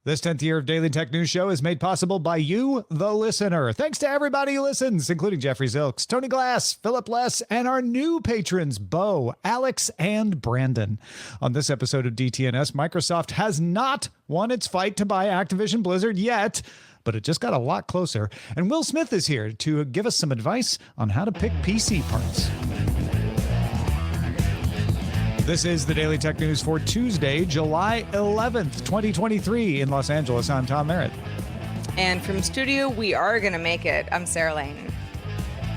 This 10th year of Daily Tech News Show is made possible by you, the listener. Thanks to everybody who listens, including Jeffrey Zilks, Tony Glass, Philip Less, and our new patrons, Bo, Alex, and Brandon. On this episode of DTNS, Microsoft has not won its fight to buy Activision Blizzard yet, but it just got a lot closer. And Will Smith is here to give us some advice on how to pick PC parts. This is the Daily Tech News for Tuesday, July 11th, 2023 in Los Angeles. I'm Tom Merritt. And from studio, we are going to make it. I'm Sarah Lane.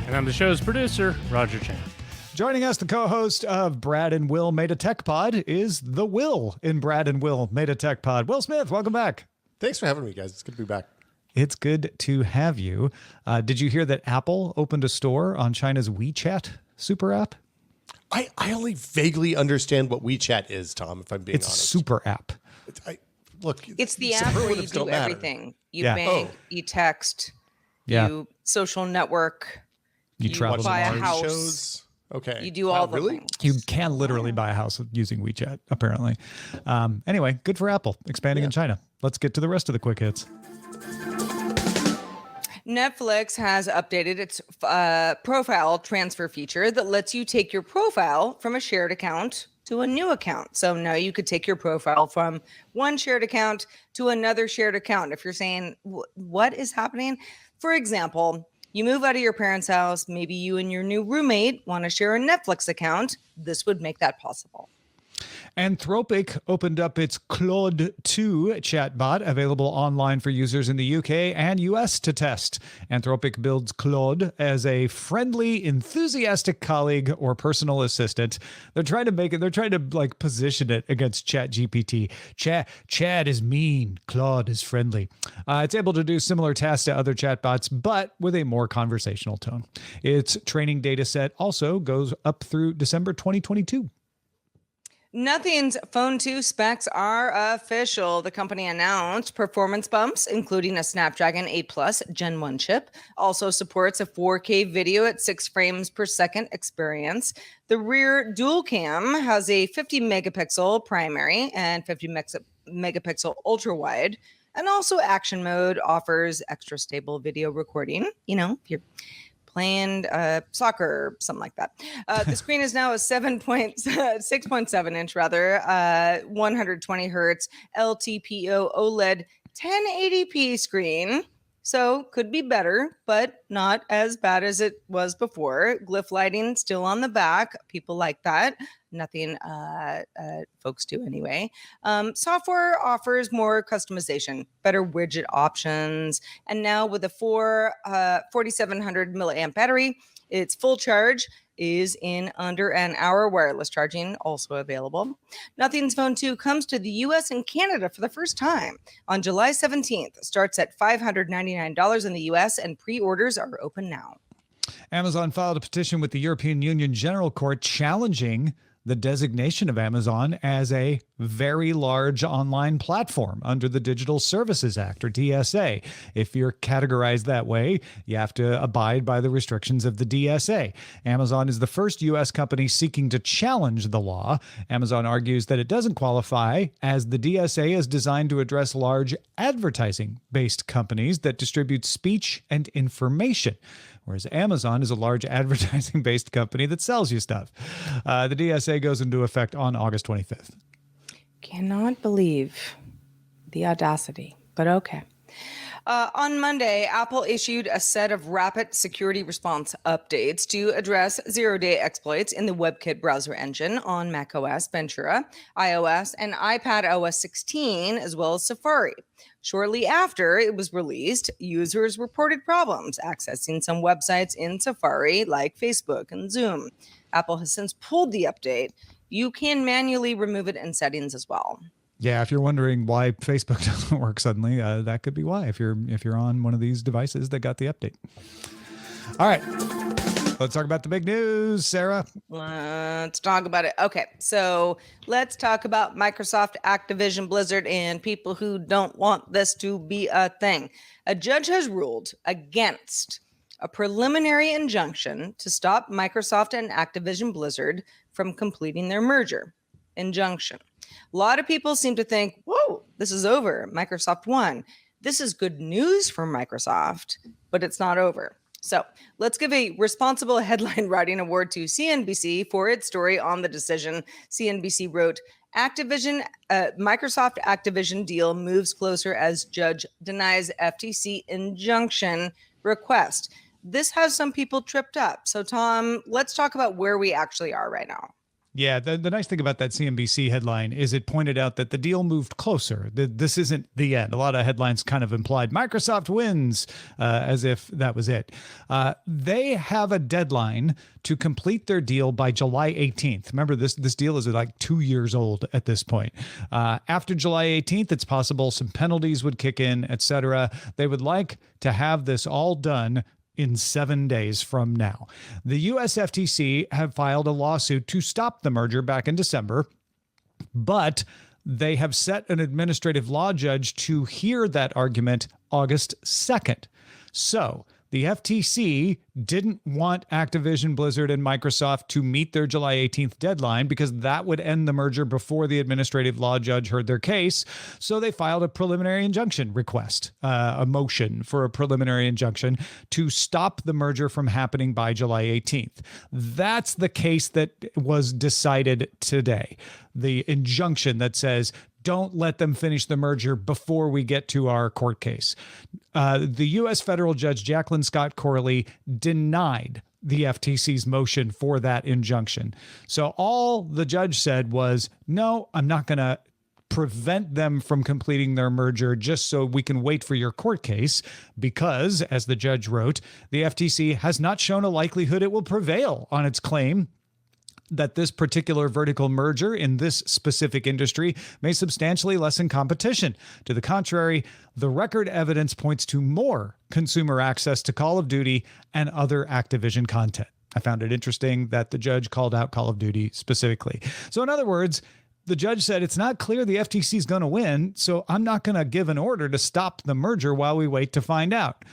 And I'm the show's producer, Roger Chang. Joining us, the co-host of Brad and Will Made a Tech Pod is the Will in Brad and Will Made a Tech Pod. Will Smith, welcome back. Thanks for having me, guys. It's good to be back. It's good to have you. Did you hear that Apple opened a store on China's WeChat super app? I only vaguely understand what WeChat is, Tom, if I'm being honest. It's super app. It's the app where you do everything. You bank, you text, you social network, you travel, buy a house. Shows. Okay. You do all the things. You can literally buy a house using WeChat, apparently. Anyway, good for Apple, expanding in China. Let's get to the rest of the quick hits. Netflix has updated its profile transfer feature that lets you take your profile from a shared account to a new account. So now you could take your profile from one shared account to another shared account. If you're saying, what is happening? For example, you move out of your parents' house, maybe you and your new roommate want to share a Netflix account. This would make that possible. Anthropic opened up its Claude 2 chatbot, available online for users in the UK and US to test. Anthropic builds Claude as a friendly, enthusiastic colleague or personal assistant. They're trying to position it against ChatGPT. Chat is mean, Claude is friendly. It's able to do similar tasks to other chatbots, but with a more conversational tone. Its training data set also goes up through December 2022. Nothing's Phone 2 specs are official. The company announced performance bumps, including a Snapdragon 8 Plus Gen 1 chip. Also supports a 4K video at 6 frames per second experience. The rear dual cam has a 50 megapixel primary and 50 megapixel ultra wide. And also action mode offers extra stable video recording. You know, if you're playing soccer or something like that. The screen is now a 6.7 inch 120 hertz LTPO OLED 1080p screen. So could be better, but not as bad as it was before. Glyph lighting still on the back. People like that. Nothing folks do anyway. Software offers more customization, better widget options. And now with a 4,700 milliamp battery, its full charge is in under an hour. Wireless charging also available. Nothing's Phone 2 comes to the US and Canada for the first time on July 17th. Starts at $599 in the US and pre-orders are open now. Amazon filed a petition with the European Union General Court challenging the designation of Amazon as a very large online platform under the Digital Services Act, or DSA. If you're categorized that way, you have to abide by the restrictions of the DSA. Amazon is the first U.S. company seeking to challenge the law. Amazon argues that it doesn't qualify, as the DSA is designed to address large advertising-based companies that distribute speech and information, whereas Amazon is a large advertising-based company that sells you stuff. The DSA goes into effect on August 25th. Cannot believe the audacity, but okay. On Monday, Apple issued a set of rapid security response updates to address zero-day exploits in the WebKit browser engine on macOS Ventura, iOS, and iPadOS 16, as well as Safari. Shortly after it was released, users reported problems accessing some websites in Safari, like Facebook and Zoom. Apple has since pulled the update. You can manually remove it in settings as well. Yeah, if you're wondering why Facebook doesn't work suddenly, that could be why. If you're on one of these devices that got the update. All right, let's talk about the big news, Sarah. Let's talk about it. Okay, so let's talk about Microsoft, Activision, Blizzard, and people who don't want this to be a thing. A judge has ruled against a preliminary injunction to stop Microsoft and Activision Blizzard from completing their merger. Injunction. A lot of people seem to think, whoa, This is over. Microsoft won. This is good news for Microsoft, but it's not over. So let's give a responsible headline writing award to CNBC for its story on the decision. CNBC wrote, Microsoft Activision deal moves closer as judge denies FTC injunction request. This has some people tripped up. So Tom, let's talk about where we actually are right now. Yeah, the nice thing about that CNBC headline is it pointed out that the deal moved closer. This isn't the end. A lot of headlines kind of implied Microsoft wins, as if that was it. They have a deadline to complete their deal by July 18th. Remember, this deal is like 2 years old at this point. After July 18th, it's possible some penalties would kick in, etc. They would like to have this all done in 7 days from now. The US FTC have filed a lawsuit to stop the merger back in December, but they have set an administrative law judge to hear that argument August 2nd. So the FTC didn't want Activision, Blizzard, and Microsoft to meet their July 18th deadline because that would end the merger before the administrative law judge heard their case. So they filed a preliminary injunction request, a motion for a preliminary injunction to stop the merger from happening by July 18th. That's the case that was decided today. The injunction that says, don't let them finish the merger before we get to our court case. The U.S. federal judge, Jacqueline Scott Corley, denied the FTC's motion for that injunction. So all the judge said was, no, I'm not going to prevent them from completing their merger just so we can wait for your court case because, as the judge wrote, the FTC has not shown a likelihood it will prevail on its claim that this particular vertical merger in this specific industry may substantially lessen competition. To the contrary, the record evidence points to more consumer access to Call of Duty and other Activision content. I found it interesting that the judge called out Call of Duty specifically. So in other words, the judge said it's not clear the FTC is going to win, so I'm not going to give an order to stop the merger while we wait to find out.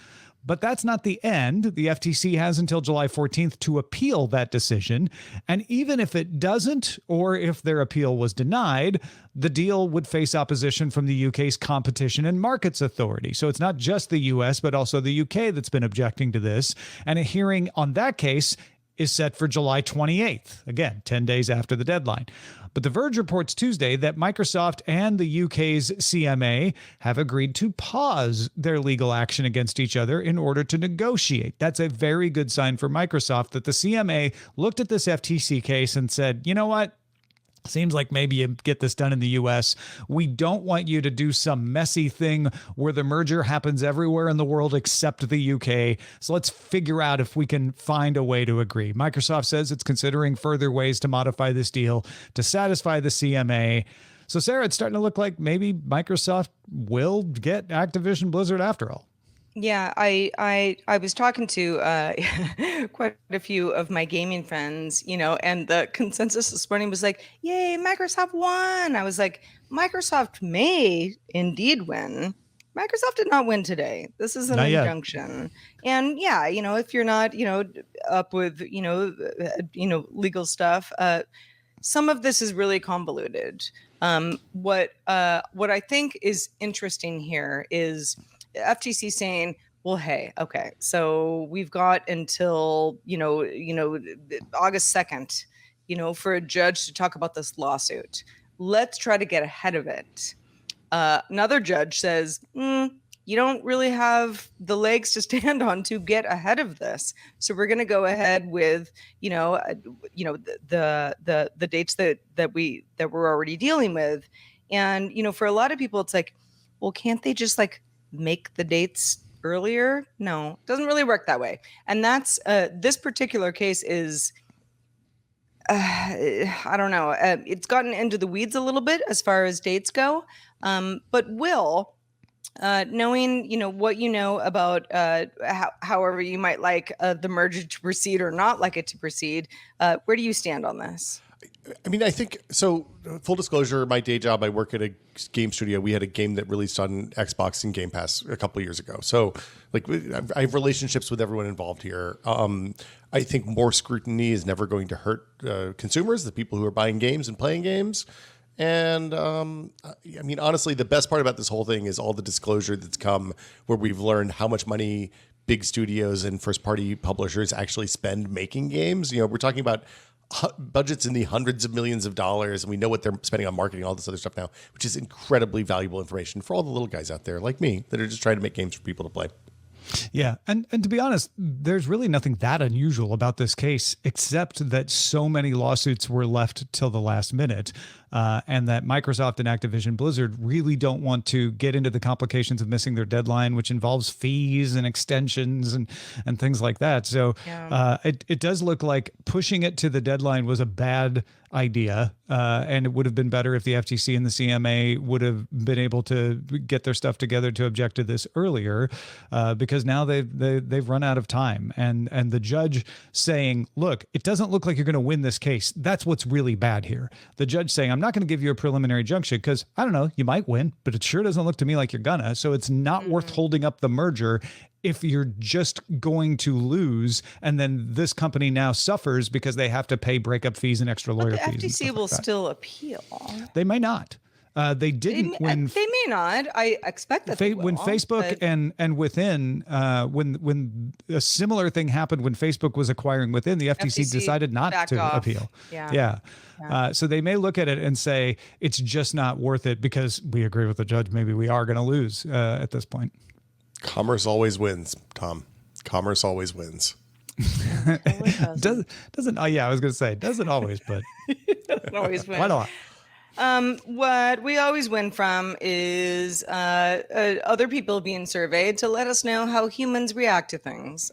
But that's not the end. The FTC has until July 14th to appeal that decision. And even if it doesn't, or if their appeal was denied, the deal would face opposition from the UK's Competition and Markets Authority. So it's not just the US, but also the UK that's been objecting to this. And a hearing on that case is set for July 28th. Again, 10 days after the deadline. But The Verge reports Tuesday that Microsoft and the UK's CMA have agreed to pause their legal action against each other in order to negotiate. That's a very good sign for Microsoft that the CMA looked at this FTC case and said, you know what? Seems like maybe you get this done in the U.S. We don't want you to do some messy thing where the merger happens everywhere in the world except the U.K. So let's figure out if we can find a way to agree. Microsoft says it's considering further ways to modify this deal to satisfy the CMA. So, Sarah, it's starting to look like maybe Microsoft will get Activision Blizzard after all. Yeah, I was talking to quite a few of my gaming friends, and the consensus this morning was like, yay, Microsoft won. I was like, Microsoft may indeed win. Microsoft did not win today. This is an injunction. And yeah, if you're not, up with, legal stuff, some of this is really convoluted. What I think is interesting here is FTC saying, well, hey, okay, so we've got until, August 2nd, for a judge to talk about this lawsuit. Let's try to get ahead of it. Another judge says, you don't really have the legs to stand on to get ahead of this. So we're going to go ahead with, the dates that we're already dealing with. And, for a lot of people, it's like, well, can't they just make the dates earlier? No, it doesn't really work that way. And that's this particular case is I don't know. It's gotten into the weeds a little bit as far as dates go. But Will, knowing what you know about however you might like the merger to proceed or not like it to proceed, where do you stand on this? I mean, I think so. Full disclosure, my day job, I work at a game studio. We had a game that released on Xbox and Game Pass a couple of years ago. So, I have relationships with everyone involved here. I think more scrutiny is never going to hurt consumers, the people who are buying games and playing games. And I mean, honestly, the best part about this whole thing is all the disclosure that's come where we've learned how much money big studios and first-party publishers actually spend making games. You know, we're talking about budgets in the hundreds of millions of dollars, and we know what they're spending on marketing, all this other stuff now, which is incredibly valuable information for all the little guys out there like me that are just trying to make games for people to play. Yeah. And to be honest, there's really nothing that unusual about this case, except that so many lawsuits were left till the last minute. And that Microsoft and Activision Blizzard really don't want to get into the complications of missing their deadline, which involves fees and extensions and things like that. So it does look like pushing it to the deadline was a bad idea. And it would have been better if the FTC and the CMA would have been able to get their stuff together to object to this earlier, because now they've run out of time. And the judge saying, look, it doesn't look like you're going to win this case. That's what's really bad here. The judge saying, I'm not going to give you a preliminary injunction because I don't know, you might win, but it sure doesn't look to me like you're gonna. So it's not worth holding up the merger if you're just going to lose, and then this company now suffers because they have to pay breakup fees and extra lawyer fees. The FTC will still appeal. They may not. They didn't when they may not. I expect that they will, when Facebook and Within, when a similar thing happened when Facebook was acquiring Within, the FTC decided not to appeal. Yeah. So they may look at it and say it's just not worth it because we agree with the judge. Maybe we are going to lose at this point. Commerce always wins, Tom. Commerce always wins. Doesn't I was going to say doesn't always, but doesn't always win. Why not? What we always win from is other people being surveyed to let us know how humans react to things.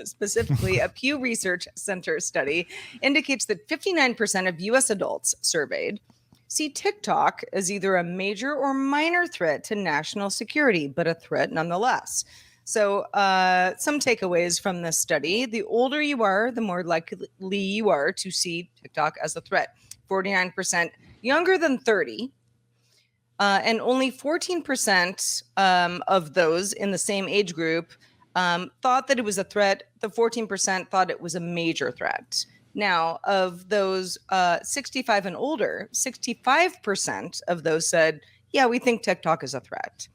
Specifically, a Pew Research Center study indicates that 59% of U.S. adults surveyed see TickTock as either a major or minor threat to national security, but a threat nonetheless. So some takeaways from this study: the older you are, the more likely you are to see TickTock as a threat. 49% younger than 30, and only 14% of those in the same age group thought that it was a threat. The 14% thought it was a major threat. Now, of those 65 and older, 65% of those said, yeah, we think TikTok is a threat.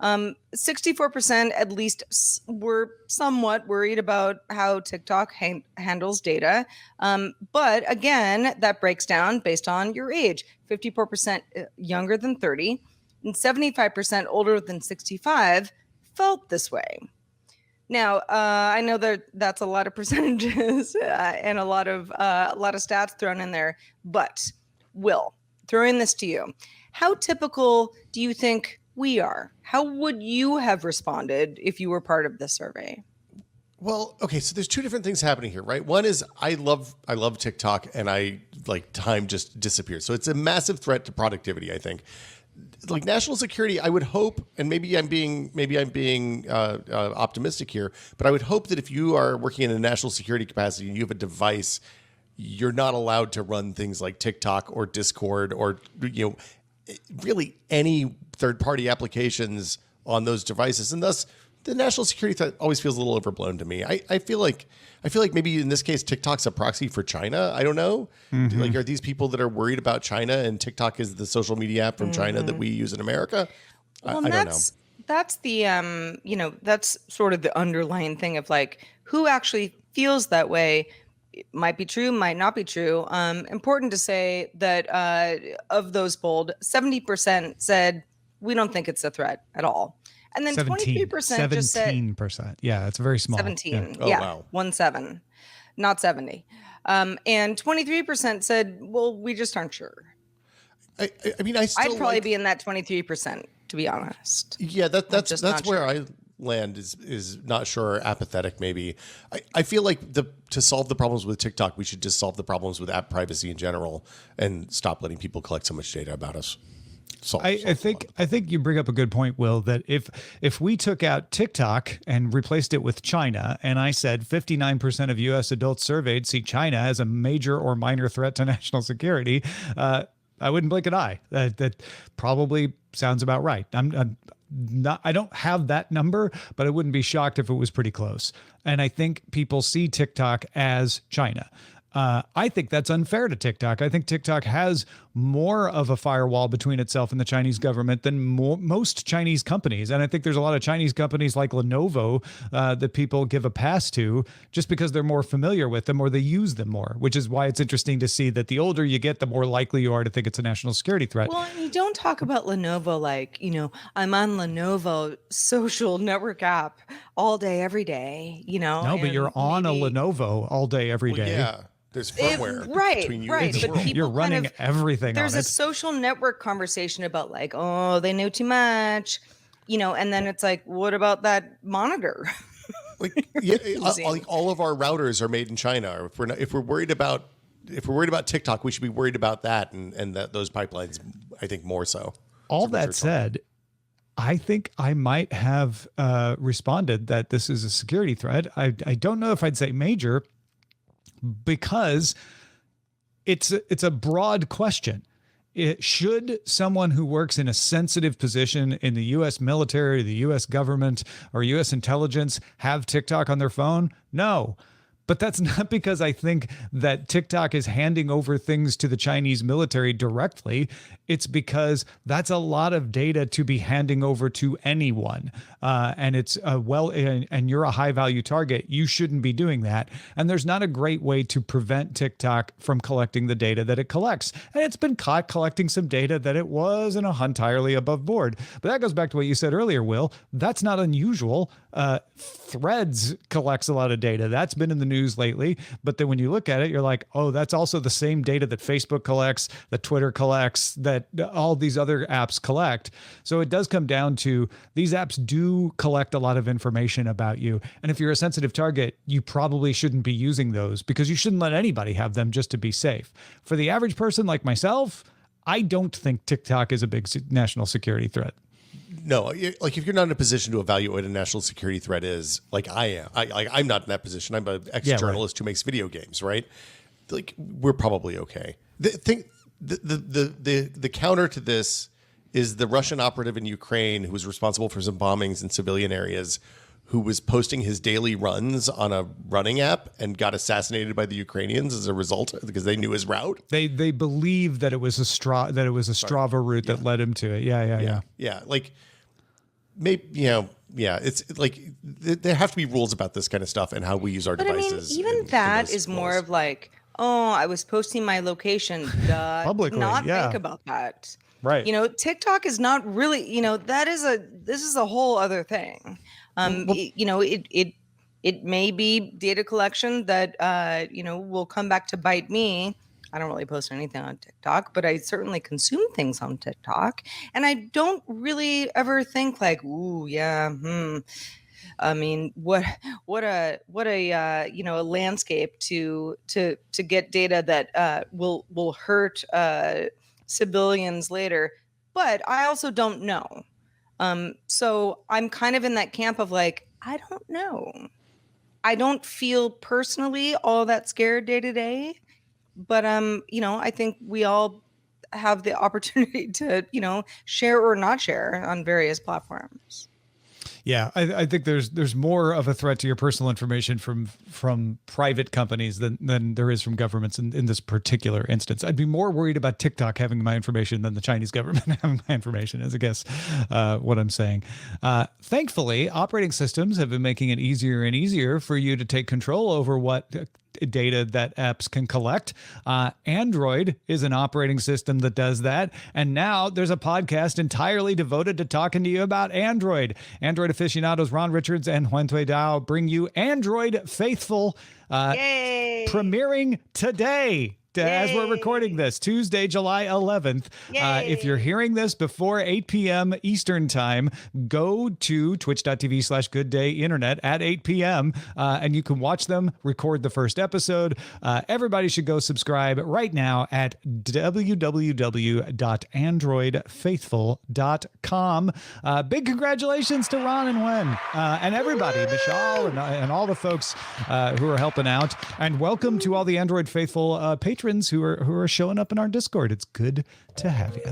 64% at least were somewhat worried about how TikTok handles data. But again, that breaks down based on your age. 54% younger than 30 and 75% older than 65 felt this way. Now, I know that that's a lot of percentages and a lot of stats thrown in there, but Will, throwing this to you, how typical do you think we are? How would you have responded if you were part of this survey? Well, okay, so there's two different things happening here, right? One is I love TikTok, and time just disappears. So it's a massive threat to productivity, I think. Like national security, I would hope, and maybe I'm being optimistic here, but I would hope that if you are working in a national security capacity and you have a device, you're not allowed to run things like TikTok or Discord or really any third-party applications on those devices, and thus the national security threat always feels a little overblown to me. I feel like maybe in this case TikTok's a proxy for China. I don't know. Mm-hmm. Like, are these people that are worried about China and TikTok is the social media app from China that we use in America? Well, I don't know. That's the that's sort of the underlying thing of like who actually feels that way. It might be true, might not be true. Important to say that of those polled, 70% said we don't think it's a threat at all. And then 23% just said 17%. Yeah, it's very small. 17. Yeah. Yeah. Wow. 17, not 70. And 23% said, well, we just aren't sure. I mean, I'd probably be in that 23%, to be honest. Yeah, that's where I land is not sure, apathetic maybe. I feel like to solve the problems with TikTok, we should just solve the problems with app privacy in general and stop letting people collect so much data about us. I think you bring up a good point, Will, that if we took out TikTok and replaced it with China, and I said 59% of U.S. adults surveyed see China as a major or minor threat to national security, I wouldn't blink an eye. That probably sounds about right. I don't have that number, but I wouldn't be shocked if it was pretty close. And I think people see TikTok as China. I think that's unfair to TikTok. I think TikTok has more of a firewall between itself and the Chinese government than most Chinese companies. And I think there's a lot of Chinese companies like Lenovo that people give a pass to just because they're more familiar with them or they use them more, which is why it's interesting to see that the older you get, the more likely you are to think it's a national security threat. Well, and you don't talk about Lenovo like, I'm on Lenovo social network app all day, every day, No, but you're on a Lenovo all day, every day. Yeah. There's firmware between you right. and the But world. people You're running everything there's on a it. social network conversation about like, oh, they know too much, and then it's like, what about that monitor? Like, like all of our routers are made in China. If we're worried about TikTok, we should be worried about that and those pipelines. I think more so. All that said, I think I might have responded that this is a security threat. I don't know if I'd say major, because it's a broad question. Should someone who works in a sensitive position in the U.S. military, the U.S. government, or U.S. intelligence have TikTok on their phone? No. But that's not because I think that TikTok is handing over things to the Chinese military directly. It's because that's a lot of data to be handing over to anyone. And it's and you're a high value target. You shouldn't be doing that. And there's not a great way to prevent TikTok from collecting the data that it collects. And it's been caught collecting some data that it wasn't entirely above board. But that goes back to what you said earlier, Will. That's not unusual. Threads collects a lot of data. That's been in the news lately. But then when you look at it, you're like, oh, that's also the same data that Facebook collects, that Twitter collects, that all these other apps collect. So it does come down to these apps do collect a lot of information about you. And if you're a sensitive target, you probably shouldn't be using those because you shouldn't let anybody have them just to be safe. For the average person like myself, I don't think TikTok is a big national security threat. No, like if you're not in a position to evaluate what a national security threat is, like I am, I'm not in that position. I'm an ex-journalist who makes video games, right? Like we're probably okay. The counter to this is the Russian operative in Ukraine who was responsible for some bombings in civilian areas, who was posting his daily runs on a running app and got assassinated by the Ukrainians as a result because they knew his route. They believe that it was a Strava route that led him to it. Yeah. Like maybe it's like there have to be rules about this kind of stuff and how we use our devices. I mean, even that is more of like, oh, I was posting my location. Publicly, not think about that. Right. TikTok is not really, this is a whole other thing. It may be data collection that, will come back to bite me. I don't really post anything on TikTok, but I certainly consume things on TikTok. And I don't really ever think like, ooh, yeah, I mean, what a landscape to get data that will hurt civilians later. But I also don't know. So I'm kind of in that camp of like, I don't know. I don't feel personally all that scared day to day, but I think we all have the opportunity to, share or not share on various platforms. Yeah, I think there's more of a threat to your personal information from private companies than there is from governments in this particular instance. I'd be more worried about TikTok having my information than the Chinese government having my information, is I guess what I'm saying. Thankfully, operating systems have been making it easier and easier for you to take control over what data that apps can collect. Android is an operating system that does that. And now there's a podcast entirely devoted to talking to you about Android. Android aficionados Ron Richards and Huantui Dao bring you Android Faithful, premiering today. As we're recording this, Tuesday, July 11th. If you're hearing this before 8 p.m. Eastern time, go to twitch.tv/goodday-internet at 8 p.m. And you can watch them record the first episode. Everybody should go subscribe right now at www.androidfaithful.com. Big congratulations to Ron and Wen and everybody, Michelle and all the folks who are helping out. And welcome to all the Android Faithful patrons who are showing up in our Discord. It's good to have you.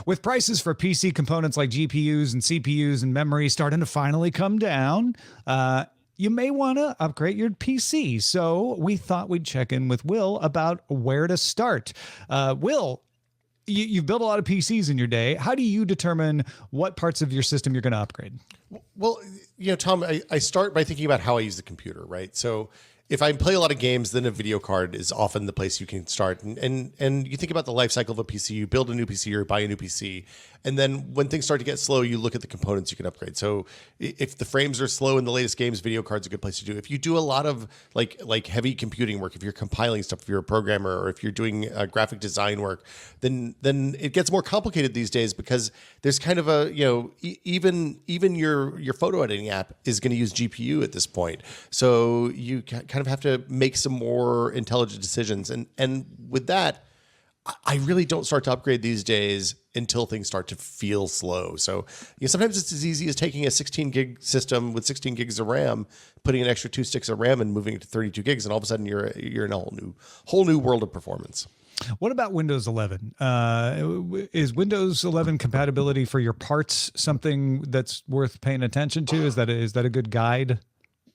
With prices for PC components like GPUs and CPUs and memory starting to finally come down, you may want to upgrade your PC. So we thought we'd check in with Will about where to start. Will, you've built a lot of PCs in your day. How do you determine what parts of your system you're going to upgrade? Well, Tom, I start by thinking about how I use the computer, right? So if I play a lot of games, then a video card is often the place you can start. And you think about the life cycle of a PC, you build a new PC or buy a new PC. And then when things start to get slow, you look at the components you can upgrade. So if the frames are slow in the latest games, video card's a good place to do. If you do a lot of like heavy computing work, if you're compiling stuff, if you're a programmer, or if you're doing graphic design work, then it gets more complicated these days because there's kind of a, even your photo editing app is going to use GPU at this point. So you kind of have to make some more intelligent decisions. And with that, I really don't start to upgrade these days until things start to feel slow. So sometimes it's as easy as taking a 16 gig system with 16 gigs of RAM, putting an extra 2 sticks of RAM and moving it to 32 gigs. And all of a sudden you're in a whole new world of performance. What about Windows 11? Is Windows 11 compatibility for your parts something that's worth paying attention to? Is that a good guide?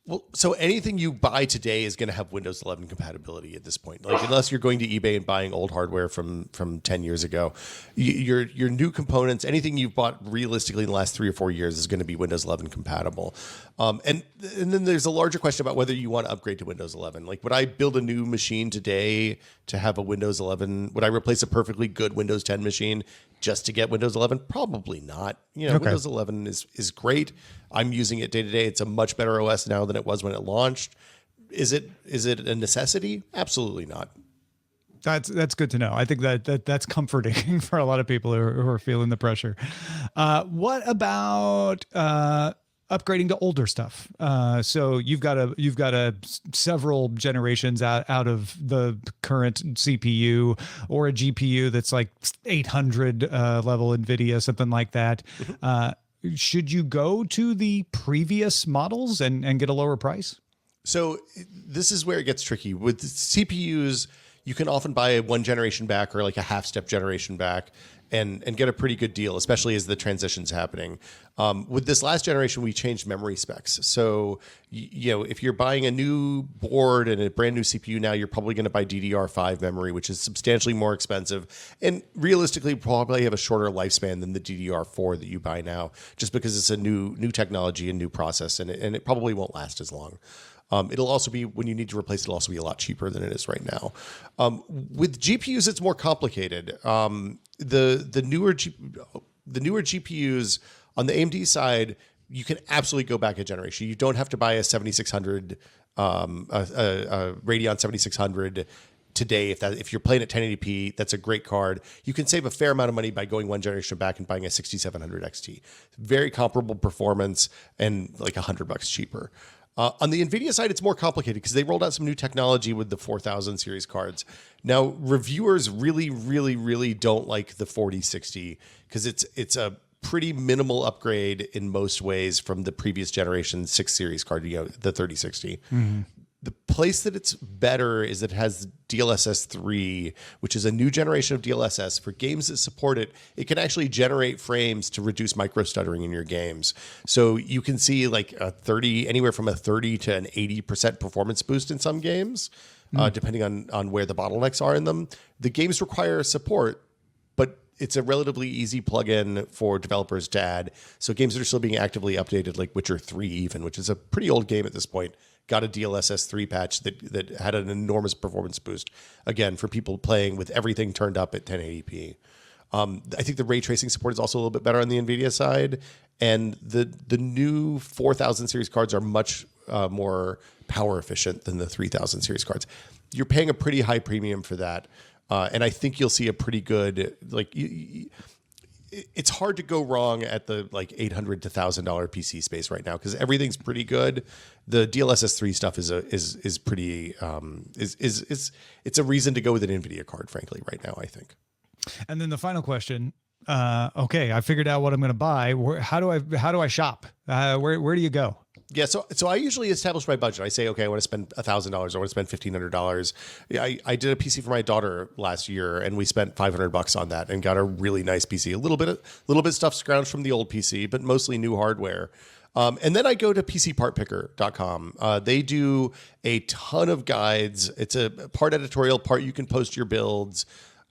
Well, so anything you buy today is going to have Windows 11 compatibility at this point. Like unless you're going to eBay and buying old hardware from 10 years ago, your new components, anything you've bought realistically in the last 3 or 4 years is going to be Windows 11 compatible. And then there's a larger question about whether you want to upgrade to Windows 11. Like, would I build a new machine today to have a Windows 11? Would I replace a perfectly good Windows 10 machine just to get Windows 11? Probably not. Okay. Windows 11 is great. I'm using it day to day. It's a much better OS now than it was when it launched. Is it a necessity? Absolutely not. That's good to know. I think that's comforting for a lot of people who are feeling the pressure. What about upgrading to older stuff? So you've got a several generations out of the current CPU or a GPU that's like 800 level NVIDIA, something like that. Should you go to the previous models and get a lower price? So this is where it gets tricky. With CPUs, you can often buy a one generation back or like a half step generation back and get a pretty good deal, especially as the transition's happening. With this last generation, we changed memory specs. So, if you're buying a new board and a brand new CPU now, you're probably going to buy DDR5 memory, which is substantially more expensive and realistically probably have a shorter lifespan than the DDR4 that you buy now, just because it's a new technology and new process, and it probably won't last as long. It'll also be, when you need to replace it, it'll also be a lot cheaper than it is right now. With GPUs, it's more complicated. The newer GPUs on the AMD side, you can absolutely go back a generation. You don't have to buy a 7600, a Radeon 7600 today. If you're playing at 1080p, that's a great card. You can save a fair amount of money by going one generation back and buying a 6700 XT. Very comparable performance and like $100 cheaper. On the NVIDIA side, it's more complicated because they rolled out some new technology with the 4000 series cards. Now, reviewers really, really, really don't like the 4060 because it's a pretty minimal upgrade in most ways from the previous generation 6 series card, the 3060. Mm-hmm. The place that it's better is that it has DLSS 3, which is a new generation of DLSS. For games that support it, it can actually generate frames to reduce micro stuttering in your games. So you can see like anywhere from a 30 to an 80% performance boost in some games, depending on where the bottlenecks are in them. The games require support, but it's a relatively easy plugin for developers to add. So games that are still being actively updated, like Witcher 3 even, which is a pretty old game at this point, got a DLSS 3 patch that had an enormous performance boost, again, for people playing with everything turned up at 1080p. I think the ray tracing support is also a little bit better on the NVIDIA side, and the new 4000 series cards are much more power efficient than the 3000 series cards. You're paying a pretty high premium for that, and I think you'll see a pretty good, it's hard to go wrong at the like $800 to $1,000 PC space right now because everything's pretty good. The DLSS 3 stuff is pretty it's a reason to go with an NVIDIA card, frankly, right now, I think. And then the final question. Okay, I figured out what I'm going to buy. How do I shop? Where do you go? Yeah, so I usually establish my budget. I say, okay, I want to spend $1,000. I want to spend $1,500. I did a PC for my daughter last year, and we spent $500 on that and got a really nice PC. A little bit stuff scrounged from the old PC, but mostly new hardware. And then I go to PCPartPicker.com. They do a ton of guides. It's a part editorial, part you can post your builds.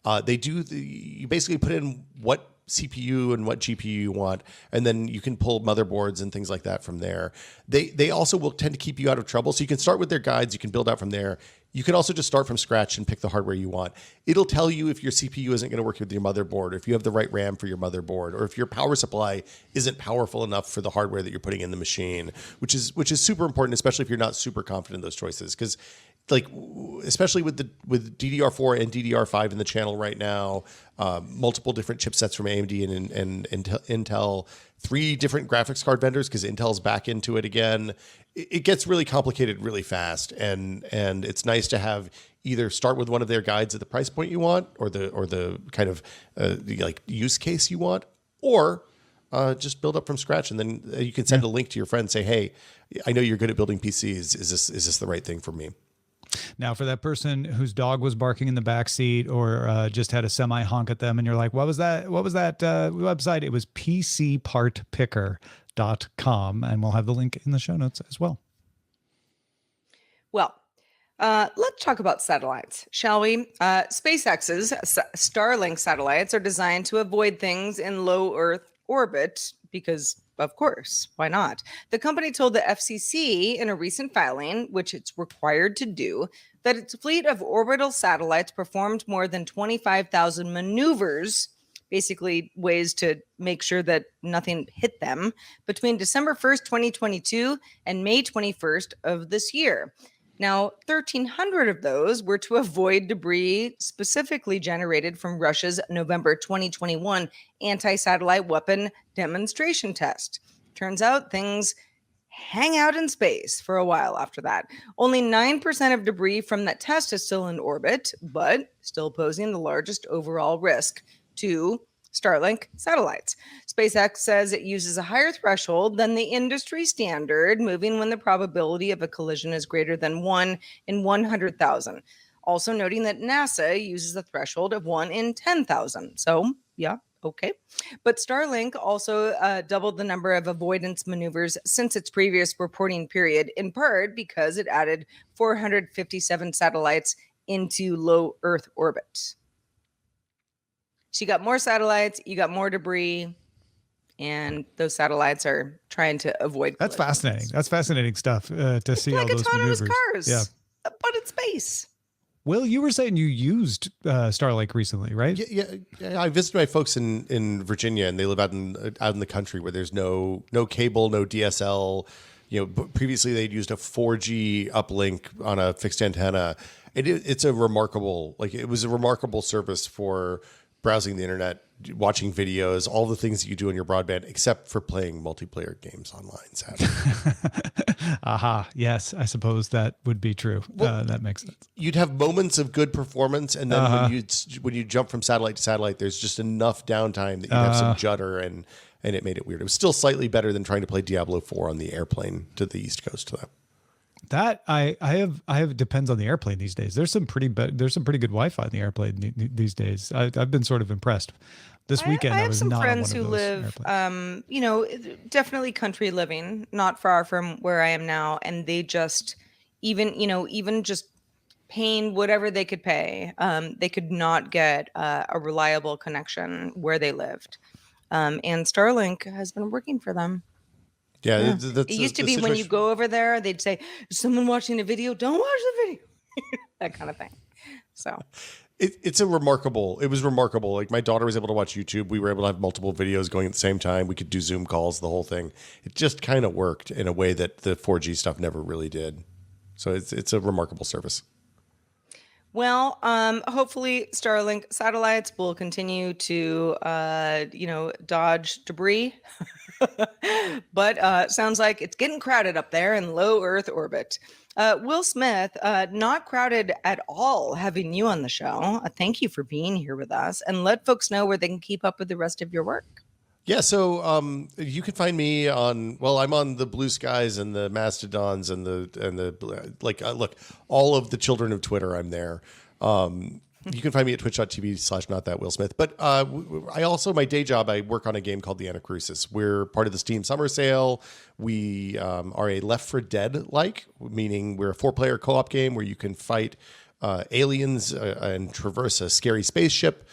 You basically put in what CPU and what GPU you want, and then you can pull motherboards and things like that from there. They also will tend to keep you out of trouble. So you can start with their guides. You can build out from there. You can also just start from scratch and pick the hardware you want. It'll tell you if your CPU isn't going to work with your motherboard, or if you have the right RAM for your motherboard, or if your power supply isn't powerful enough for the hardware that you're putting in the machine, which is super important, especially if you're not super confident in those choices. Because especially with DDR4 and DDR5 in the channel right now, multiple different chipsets from AMD and Intel, 3 different graphics card vendors because Intel's back into it again. It gets really complicated really fast, and it's nice to have either start with one of their guides at the price point you want, or the kind of use case you want, or just build up from scratch, and then you can send a link to your friend and say, hey, I know you're good at building PCs. Is this the right thing for me? Now, for that person whose dog was barking in the back seat, or just had a semi honk at them, and you're like, what was that website? It was PCPartPicker.com, and we'll have the link in the show notes as well. Well, let's talk about satellites, shall we? SpaceX's Starlink satellites are designed to avoid things in low Earth orbit because, of course, why not? The company told the FCC in a recent filing, which it's required to do, that its fleet of orbital satellites performed more than 25,000 maneuvers, basically ways to make sure that nothing hit them, between December 1st, 2022 and May 21st of this year. Now, 1,300 of those were to avoid debris specifically generated from Russia's November 2021 anti-satellite weapon demonstration test. Turns out things hang out in space for a while after that. Only 9% of debris from that test is still in orbit, but still posing the largest overall risk to Starlink satellites. SpaceX says it uses a higher threshold than the industry standard, moving when the probability of a collision is greater than 1 in 100,000. Also noting that NASA uses a threshold of 1 in 10,000. So, yeah, okay. But Starlink also doubled the number of avoidance maneuvers since its previous reporting period, in part because it added 457 satellites into low Earth orbit. So you got more satellites, you got more debris, and those satellites are trying to avoid collisions. That's fascinating. That's fascinating stuff to see all those autonomous maneuvers. Cars, yeah, but in space. Will, you were saying you used Starlink recently, right? Yeah. I visited my folks in Virginia, and they live out in the country where there's no cable, no DSL. Previously they'd used a 4G uplink on a fixed antenna. It's a remarkable service for browsing the internet, watching videos, all the things that you do on your broadband, except for playing multiplayer games online, sadly. Aha. Yes, I suppose that would be true. That makes sense. You'd have moments of good performance, and then when you jump from satellite to satellite, there's just enough downtime that you have some judder, and it made it weird. It was still slightly better than trying to play Diablo 4 on the airplane to the East Coast, though. That I have depends on the airplane these days. There's some pretty good Wi-Fi in the airplane these days. I've been sort of impressed. This weekend I I have was some not friends on one who of those live, definitely country living, not far from where I am now, and they just even just paying whatever they could pay, they could not get a reliable connection where they lived, and Starlink has been working for them. Yeah, It used to be when you go over there, they'd say, "Is someone watching a video? Don't watch the video," that kind of thing. So it was remarkable. Like, my daughter was able to watch YouTube. We were able to have multiple videos going at the same time. We could do Zoom calls, the whole thing. It just kind of worked in a way that the 4G stuff never really did. So it's a remarkable service. Well, hopefully Starlink satellites will continue to, dodge debris. But sounds like it's getting crowded up there in low Earth orbit. Will Smith, not crowded at all having you on the show. Thank you for being here with us, and let folks know where they can keep up with the rest of your work. Yeah, so you can find me I'm on the Blue Skies and the Mastodons and the look, all of the children of Twitter. I'm there. You can find me at twitch.tv/notthatwillsmith. But I also, my day job, I work on a game called the Anacrusis. We're part of the Steam Summer Sale. We are a Left 4 Dead-like, meaning we're a 4-player co-op game where you can fight aliens and traverse a scary spaceship.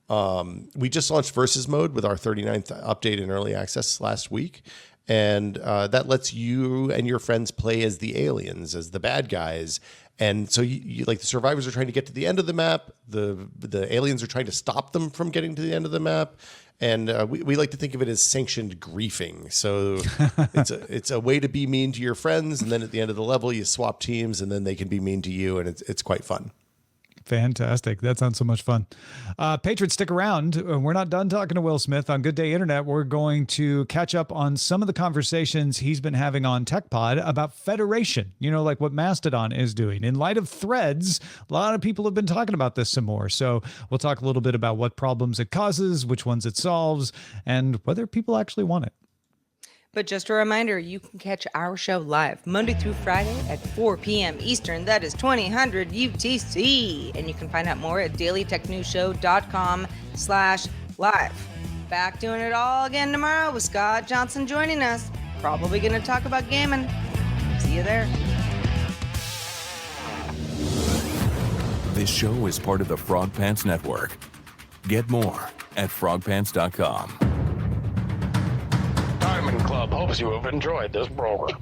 We just launched Versus Mode with our 39th update in early access last week. And that lets you and your friends play as the aliens, as the bad guys. And so you like the survivors are trying to get to the end of the map. The aliens are trying to stop them from getting to the end of the map. And we like to think of it as sanctioned griefing. So it's a way to be mean to your friends. And then at the end of the level, you swap teams and then they can be mean to you. And it's quite fun. Fantastic. That sounds so much fun. Patriots, stick around. We're not done talking to Will Smith on Good Day Internet. We're going to catch up on some of the conversations he's been having on TechPod about federation, like what Mastodon is doing. In light of Threads, a lot of people have been talking about this some more. So we'll talk a little bit about what problems it causes, which ones it solves, and whether people actually want it. But just a reminder, you can catch our show live Monday through Friday at 4 p.m. Eastern. That is 2000 UTC. And you can find out more at dailytechnewsshow.com/live. Back doing it all again tomorrow with Scott Johnson joining us. Probably going to talk about gaming. See you there. This show is part of the Frog Pants Network. Get more at frogpants.com. Diamond Club hopes you have enjoyed this program.